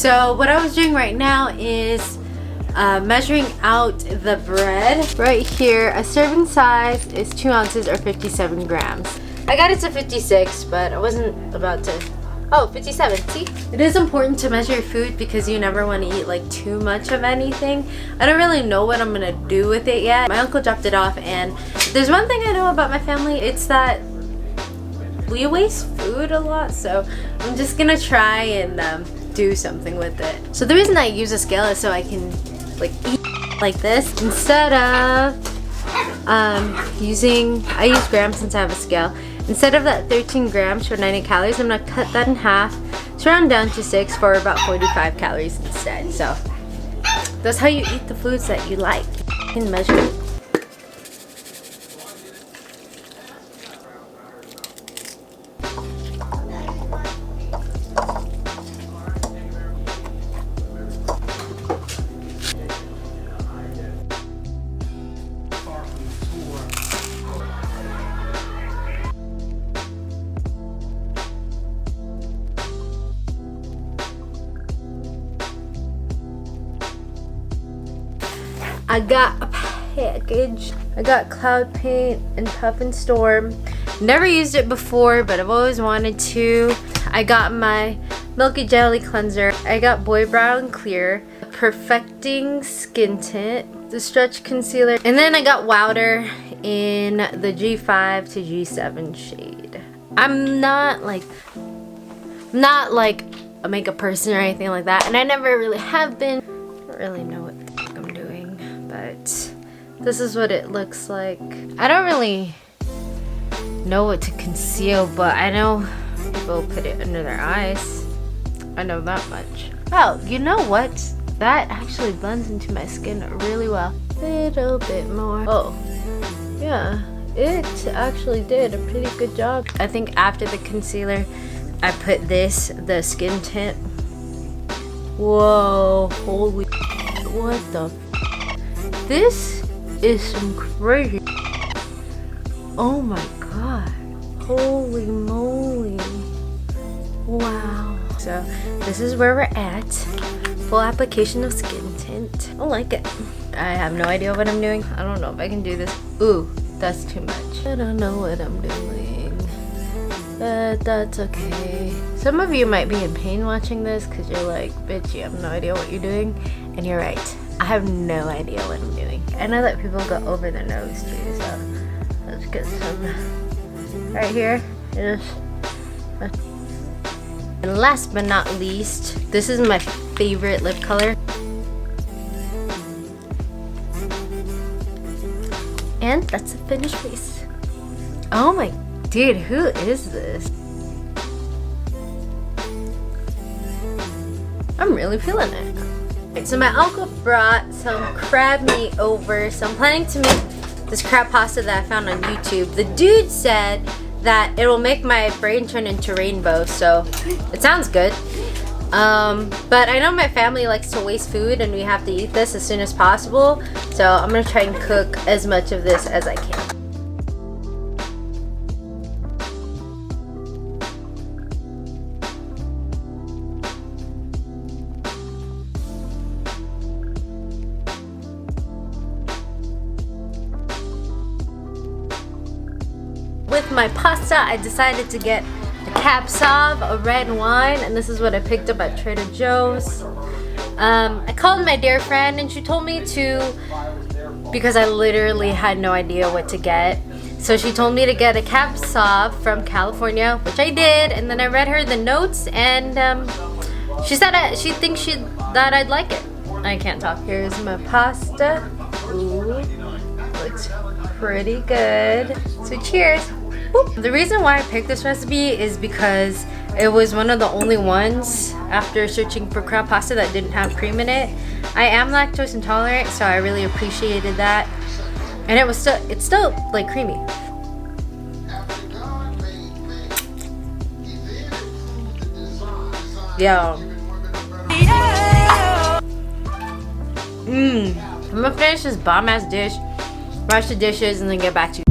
So what I was doing right now is measuring out the bread. Right here, a serving size is 2 ounces or 57 grams. I got it to 56, but I wasn't about to. Oh, 57, see? It is important to measure your food because you never want to eat like too much of anything. I don't really know what I'm gonna do with it yet. My uncle dropped it off, and there's one thing I know about my family, it's that we waste food a lot, so I'm just gonna try and do something with it. So the reason I use a scale is so I can like eat like this instead of I use grams since I have a scale. Instead of that 13 grams for 90 calories, I'm gonna cut that in half, so round down to 6 for about 45 calories instead. So that's how you eat the foods that you like. You can measure it. I got a package. I got Cloud Paint and Puff and Storm. Never used it before, but I've always wanted to. I got my Milky Jelly Cleanser. I got Boy Brow Clear, Perfecting Skin Tint, the Stretch Concealer, and then I got Wowder in the G5 to G7 shade. I'm not like a makeup person or anything like that, and I never really have been. I don't really know what I'm doing, but this is what it looks like. I don't really know what to conceal, but I know people put it under their eyes. I know that much. Oh, you know what? That actually blends into my skin really well. A little bit more. Oh, yeah, it actually did a pretty good job. I think after the concealer, I put this, the skin tint. Whoa, holy, what the? This is some crazy. Oh my god, holy moly. Wow. So this is where we're at. Full application of skin tint. I like it. I have no idea what I'm doing. I don't know if I can do this. Ooh, that's too much. I don't know what I'm doing, but that's okay. Some of you might be in pain watching this because you're like, bitch, you have no idea what you're doing. And you're right. I have no idea what I'm doing. I know that people go over their nose too, so let's get some right here. And last but not least, this is my favorite lip color. And that's the finished piece. Oh my, dude, who is this? I'm really feeling it. Right, so my uncle brought some crab meat over, so I'm planning to make this crab pasta that I found on YouTube. The dude said that it will make my brain turn into rainbow, so it sounds good. But I know my family likes to waste food and we have to eat this as soon as possible, so I'm gonna try and cook as much of this as I can. With my pasta, I decided to get a Cab Sauv, a red wine, and this is what I picked up at Trader Joe's. I called my dear friend and she told me to, because I literally had no idea what to get. So she told me to get a Cab Sauv from California, which I did, and then I read her the notes, and she said she thinks that I'd like it. I can't talk. Here's my pasta. Ooh, looks pretty good. So cheers. Boop. The reason why I picked this recipe is because it was one of the only ones after searching for crab pasta that didn't have cream in it. I am lactose intolerant, so I really appreciated that. And it's still like creamy. Yo. I'm gonna finish this bomb ass dish, wash the dishes, and then get back to you.